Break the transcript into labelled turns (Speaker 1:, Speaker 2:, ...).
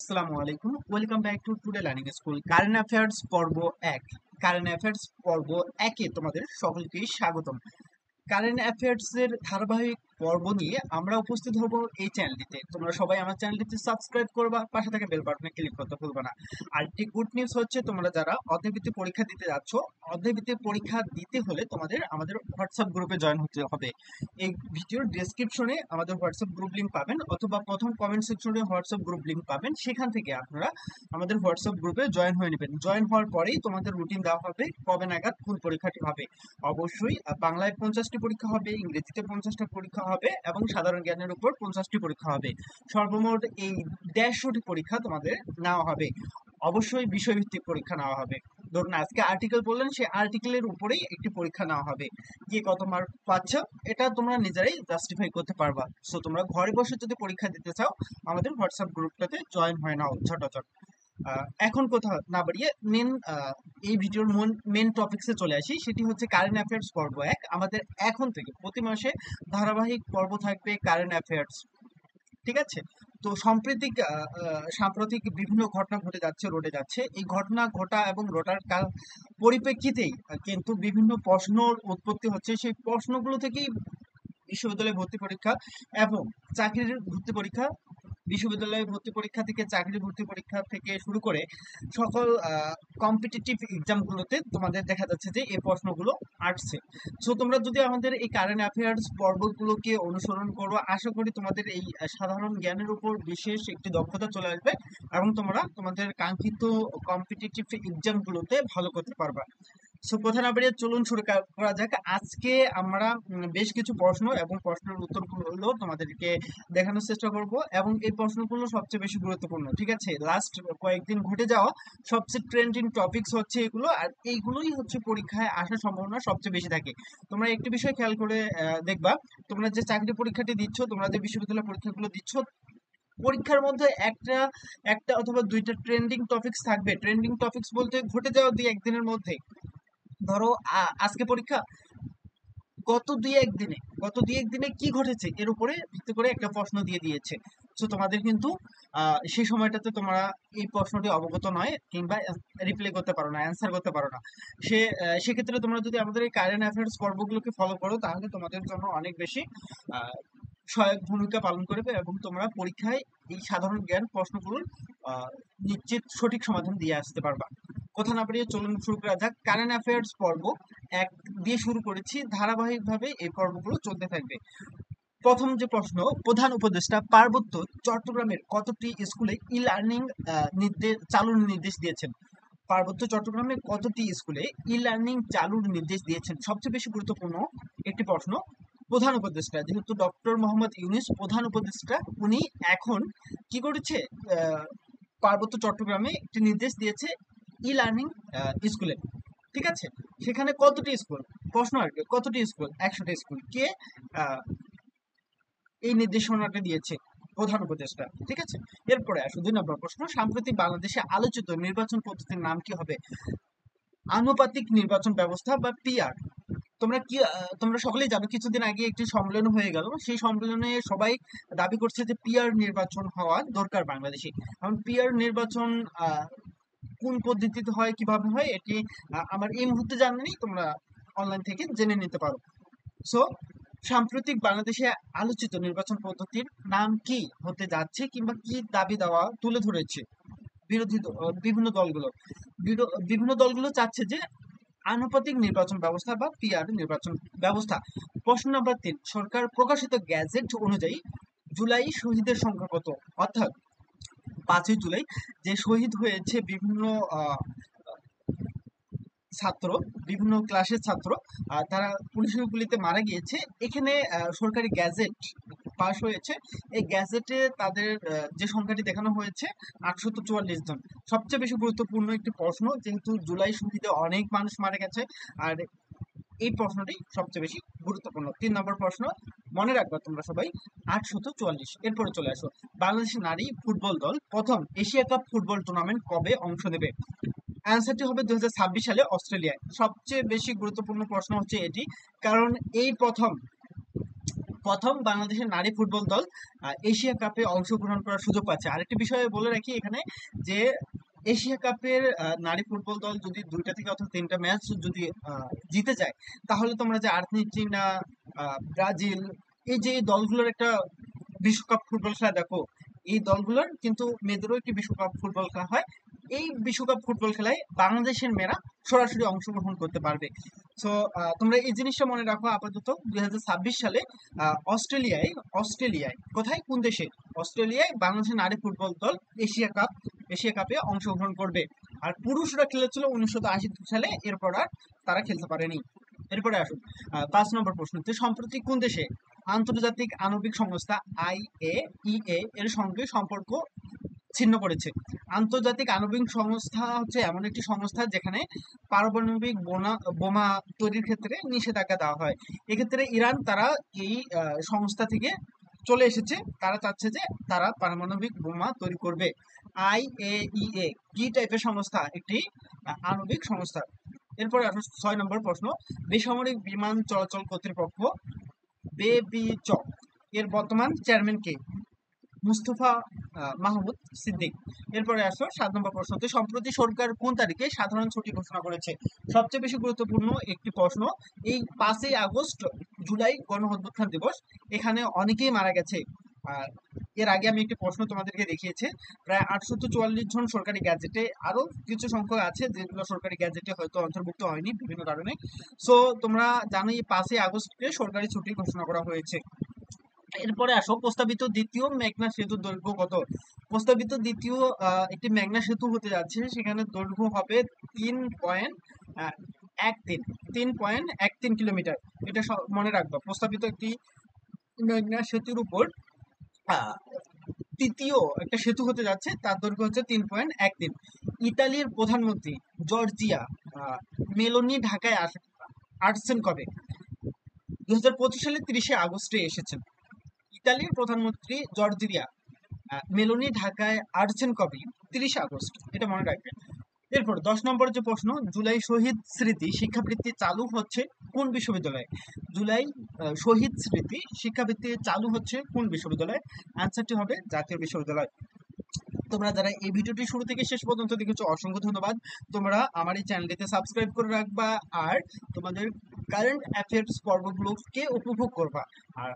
Speaker 1: আসসালামু আলাইকুম, welcome back to today learning school current affairs পর্ব 1। কারেন্ট অ্যাফেয়ার্স পর্ব 1-এ তোমাদের সকলকেই স্বাগতম। কারেন্ট অ্যাফেয়ার্স এর ধারাবাহিক পর্ব নিয়ে আমরা উপস্থিত হব এই চ্যানেলটিতে। তোমরা সবাই আমার চ্যানেলটিতে সাবস্ক্রাইব করবা, পাশে থাকা বেল বাটনে ক্লিক করতে ভুলবা না। আর একটি গুড নিউজ হচ্ছে, তোমরা যারা অর্ধবৃত্তি পরীক্ষা দিতে যাচ্ছ, অর্ধবৃত্তি পরীক্ষা দিতে হলে তোমাদের আমাদের হোয়াটসঅ্যাপ গ্রুপে জয়েন হতে হবে। এই ভিডিওর ডেসক্রিপশনে আমাদের হোয়াটসঅ্যাপ গ্রুপ লিংক পাবেন, অথবা প্রথম কমেন্ট সেকশনে হোয়াটসঅ্যাপ গ্রুপ লিংক পাবেন। সেখান থেকে আপনারা আমাদের হোয়াটসঅ্যাপ গ্রুপে জয়েন হয়ে নেবেন। জয়েন হওয়ার পরেই তোমাদের রুটিন দেওয়া হবে কবে নাগাদ কোন পরীক্ষাটি হবে। অবশ্যই বাংলায় 50টি পরীক্ষা হবে, ইংরেজিতে 50টা পরীক্ষা হবে এবং সাধারণ জ্ঞানের উপর 50টি পরীক্ষা হবে। সর্বমোট এই 150টি পরীক্ষা তোমাদের নেওয়া হবে। অবশ্যই বিষয়ভিত্তিক পরীক্ষা নেওয়া হবে। ধরুন আজকে আর্টিকেল বললেন, সেই আর্টিকেলের উপরেই একটি পরীক্ষা নেওয়া হবে। কে কত মার্ক পাচ্ছে এটা তোমরা নিজেরাই জাস্টিফাই করতে পারবা। সো তোমরা ঘরে বসে যদি পরীক্ষা দিতে চাও, আমাদের হোয়াটসঅ্যাপ গ্রুপটাতে জয়েন হয়ে নাও ঝটাঝট। এখন কথা না বাড়িয়ে এই ভিডিওর মেন টপিকসে চলে আসি। সেটি হচ্ছে কারেন্ট অ্যাফেয়ার্স পর্ব 1। আমাদের এখন থেকে প্রতি মাসে ধারাবাহিক পর্ব থাকবে কারেন্ট অ্যাফেয়ার্স, ঠিক আছে? তো সাম্প্রতিক বিভিন্ন ঘটনা ঘটে যাচ্ছে, রোডে যাচ্ছে। এই ঘটনা ঘটা এবং রোটার পরিপ্রেক্ষিতেই কিন্তু বিভিন্ন প্রশ্নর উৎপত্তি হচ্ছে। সেই প্রশ্নগুলো থেকেই বিশ্ববিদ্যালয় ভর্তি পরীক্ষা এবং চাকরির ভর্তি পরীক্ষা, বিশ্ববিদ্যালয়ে ভর্তি পরীক্ষা থেকে চাকরি ভর্তি পরীক্ষা থেকে শুরু করে সকল কম্পিটিটিভ এক্সামগুলোতে তোমাদের দেখা যাচ্ছে যে এই প্রশ্নগুলো আসছে। সো তোমরা যদি আমাদের এই কারেন্ট অ্যাফেয়ার্স পর্বগুলোকে অনুসরণ করো, আশা করি তোমাদের এই সাধারণ জ্ঞানের উপর বিশেষ একটি দক্ষতা চলে আসবে এবং তোমরা তোমাদের কাঙ্ক্ষিত কম্পিটিটিভ এক্সামগুলোতে ভালো করতে পারবা। সো কথা না বাড়িয়ে চলুন শুরু করা যাক। আজকে আমরা বেশ কিছু প্রশ্ন এবং প্রশ্নের উত্তরগুলো তোমাদেরকে দেখানোর চেষ্টা করব, এবং এই প্রশ্নগুলো সবচেয়ে বেশি গুরুত্বপূর্ণ, ঠিক আছে? লাস্ট কয়েকদিন ঘটে যাওয়া সবচেয়ে ট্রেন্ডিং টপিকস হচ্ছে এগুলো, আর এইগুলোই হচ্ছে পরীক্ষায় আসার সম্ভাবনা সবচেয়ে বেশি থাকে। তোমরা একটি বিষয় খেয়াল করে দেখবা, তোমরা যে চাকরি পরীক্ষাটি দিচ্ছ, তোমরা যে বিশ্ববিদ্যালয় পরীক্ষাগুলো দিচ্ছ, পরীক্ষার মধ্যে একটা একটা অথবা দুইটা ট্রেন্ডিং টপিকস থাকবে। ট্রেন্ডিং টপিকস বলতে ঘটে যাওয়া দুই একদিনের মধ্যে। ধরো আজকে পরীক্ষা, গত দুই একদিনে কি ঘটেছে এর উপরে ভিত্তি করে একটা প্রশ্ন দিয়ে দিয়েছে। তো তোমাদের কিন্তু সেই সময়টাতে তোমরা এই প্রশ্নটি অবগত নয়, কিংবা রিপ্লাই করতে পারো না, অ্যান্সার করতে পারো না। সেক্ষেত্রে তোমরা যদি আমাদের এই কারেন্ট অ্যাফেয়ার্স পর্বগুলোকে ফলো করো, তাহলে তোমাদের জন্য অনেক বেশি আহ, সহায়ক ভূমিকা পালন করবে, এবং তোমরা পরীক্ষায় এই সাধারণ জ্ঞান প্রশ্নগুলোর আহ, নিশ্চিত সঠিক সমাধান দিয়ে আসতে পারবা। কথা না বাড়িয়ে চলুন শুরু করা যাক। কারেন্ট অ্যাফেয়ার্স পর্ব 1 দিয়ে শুরু করেছি, ধারাবাহিকভাবে এই পর্বগুলো চলতে থাকবে। প্রথম যে প্রশ্ন, প্রধান উপদেষ্টা পার্বত্য চট্টগ্রামের কতটি স্কুলে ই লার্নিং চালুর নির্দেশ দিয়েছেন? পার্বত্য চট্টগ্রামের কতটি স্কুলে ই লার্নিং চালুর নির্দেশ দিয়েছেন? সবচেয়ে বেশি গুরুত্বপূর্ণ একটি প্রশ্ন। প্রধান উপদেষ্টা, যেহেতু ডক্টর মোহাম্মদ ইউনূস প্রধান উপদেষ্টা, উনি এখন কি করেছে? আহ, পার্বত্য চট্টগ্রামে একটি নির্দেশ দিয়েছে ই লার্নিং স্কুলে, ঠিক আছে? সেখানে কতটি স্কুল, প্রশ্ন আর কি, কতটি স্কুল? 100টি স্কুল। কে আহ, এই নির্দেশনাটা দিয়েছে? প্রধান উপদেষ্টা, ঠিক আছে? এরপরে আসো 2 নম্বর প্রশ্ন। সাম্প্রতিক বাংলাদেশে আলোচিত নির্বাচন পদ্ধতির নাম কি হবে? আনুপাতিক নির্বাচন ব্যবস্থা বা পিআর। তোমরা সকলেই জানো, কিছুদিন আগে একটি সম্মেলন হয়ে গেল। সেই সম্মেলনে সবাই দাবি করছে যে পিআর নির্বাচন হওয়া দরকার বাংলাদেশে। এখন পিআর নির্বাচন কোন পদ্ধতিতে হয়, কিভাবে হয়, এটি আমার এই মুহূর্তে জানা নেই, তোমরা অনলাইন থেকে জেনে নিতে পারো। সো সাম্প্রতিক বাংলাদেশে আলোচিত নির্বাচন পদ্ধতির নাম কি হতে যাচ্ছে, কিংবা কি দাবি দাওয়া তুলে ধরেছে বিভিন্ন দলগুলো চাচ্ছে যে আনুপাতিক নির্বাচন ব্যবস্থা বা পিআর নির্বাচন ব্যবস্থা। প্রশ্ন নাম্বার 3, সরকার প্রকাশিত গ্যাজেট অনুযায়ী জুলাই শহীদের সংখ্যা কত? অর্থাৎ 5ই জুলাই যে শহীদ হয়েছে বিভিন্ন আহ ছাত্র, বিভিন্ন ক্লাসের ছাত্র, তারা পুলিশের গুলিতে মারা গিয়েছে। এখানে সরকারি গ্যাজেট পাশ হয়েছে। এই গ্যাজেটে তাদের যে সংখ্যাটি দেখানো হয়েছে 844 জন। সবচেয়ে বেশি গুরুত্বপূর্ণ একটি প্রশ্ন, যেহেতু জুলাই শহীদে অনেক মানুষ মারা গেছে, আর এই প্রশ্নটি সবচেয়ে বেশি গুরুত্বপূর্ণ। 3 নম্বর প্রশ্ন, মনে রাখবা তোমরা সবাই, 844। এরপরে চলে আসো, বাংলাদেশ নারী ফুটবল দল প্রথম এশিয়া কাপ ফুটবল টুর্নামেন্ট কবে অংশ নেবে? অ্যান্সারটি হবে 2026 সালে অস্ট্রেলিয়ায়। সবচেয়ে বেশি গুরুত্বপূর্ণ প্রশ্ন হচ্ছে এটি, কারণ এই প্রথম প্রথম বাংলাদেশের নারী ফুটবল দল এশিয়া কাপে অংশগ্রহণ করার সুযোগ পাচ্ছে। আরেকটি বিষয়ে বলে রাখি এখানে যে এশিয়া কাপের নারী ফুটবল দল যদি 2টা থেকে অথবা 3টা ম্যাচ যদি জিতে যায়, তাহলে তোমরা যে আর্জেন্টিনা, ব্রাজিল, এই যে এই দলগুলোর একটা বিশ্বকাপ ফুটবল খেলা দেখো, এই দলগুলোর কিন্তু মেয়েদেরও একটি বিশ্বকাপ ফুটবল খেলা হয়। এই বিশ্বকাপ ফুটবল খেলায় বাংলাদেশের মেয়েরা সরাসরি অংশগ্রহণ করতে পারবে। সো তোমরা এই জিনিসটা মনে রাখো। আপাতত 2026 সালে অস্ট্রেলিয়ায় কোথায়, কোন দেশে, অস্ট্রেলিয়ায় বাংলাদেশের নারী ফুটবল দল এশিয়া কাপে অংশগ্রহণ করবে। আর পুরুষরা খেলেছিল 1980 সালে, এরপর আর তারা খেলতে পারেনি। এরপরে আসুন 5 নম্বর প্রশ্নতে, সম্প্রতি কোন দেশে আন্তর্জাতিক আণবিক সংস্থা IAEA এর সঙ্গে সম্পর্ক ছিন্ন করেছে? আন্তর্জাতিক আণবিক সংস্থা হচ্ছে এমন একটি সংস্থা যেখানে পারমাণবিক বোমা তৈরির ক্ষেত্রে নিষেধাজ্ঞা দেওয়া হয়। এক্ষেত্রে ইরান তারা এই সংস্থা থেকে চলে এসেছে। তারা চাচ্ছে যে তারা পারমাণবিক বোমা তৈরি করবে। IAEA কি টাইপের সংস্থা? একটি আণবিক সংস্থা। এরপরে আসুন 6 নম্বর প্রশ্ন, বেসামরিক বিমান চলাচল কর্তৃপক্ষ বেবিচক এর বর্তমান চেয়ারম্যান কে? মুস্তফা মাহমুদ সিদ্দিক। এরপরে আসো 7 নম্বর প্রশ্নতে, সম্প্রতি সরকার কোন তারিখে সাধারণ ছুটি ঘোষণা করেছে? সবচেয়ে বেশি গুরুত্বপূর্ণ একটি প্রশ্ন। এই 5ই আগস্ট, জুলাই গণ অভ্যুত্থান দিবস, এখানে অনেকেই মারা গেছে। আর এর আগে আমি একটি প্রশ্ন তোমাদেরকে দেখিয়েছি, প্রায় 844 জন সরকারি গ্যাজেটে, আরো কিছু সংখ্যক আছে যেগুলো সরকারি গ্যাজেটে হয়তো অন্তর্ভুক্ত হয়নি বিভিন্ন কারণে। সো তোমরা জানো এই 5ই আগস্টকে সরকারি ছুটি ঘোষণা করা হয়েছে। এরপরে আসো, প্রস্তাবিত দ্বিতীয় মেঘনা সেতুর দৈর্ঘ্য কত? প্রস্তাবিত দ্বিতীয় একটি মেঘনা সেতু হতে যাচ্ছে, সেখানে দৈর্ঘ্য হবে 3.13 কিলোমিটার। এটা মনে রাখবা। প্রস্তাবিত একটি মেঘনা সেতুর উপর আহ, তৃতীয় একটা সেতু হতে যাচ্ছে, তার দৈর্ঘ্য হচ্ছে 3.13। ইতালির প্রধানমন্ত্রী জর্জিয়া মেলোনি ঢাকায় আসছেন কবে? 2025 সালের 30শে আগস্টে এসেছেন। ইতালির প্রধানমন্ত্রী জর্জিয়া মেলোনি ঢাকায় আসছেন কবে? 30শে আগস্ট, এটা মনে রাখবেন। এরপর 10 নম্বর যে প্রশ্ন, জুলাই শহীদ স্মৃতি শিক্ষাবৃত্তি চালু হচ্ছে কোন বিশ্ববিদ্যালয়ে? জুলাই শহীদ স্মৃতি শিক্ষাবৃত্তি চালু হচ্ছে কোন বিশ্ববিদ্যালয়ে? আনসারটি হবে জাতীয় বিশ্ববিদ্যালয়। তোমরা যারা এই ভিডিওটি শুরু থেকে শেষ পর্যন্ত দেখেছো, অসংখ্য ধন্যবাদ। তোমরা আমার এই চ্যানেলটিতে সাবস্ক্রাইব করে রাখবা আর তোমাদের কারেন্ট অ্যাফেয়ার্স পর্বগুলোকে উপভোগ করবা। আর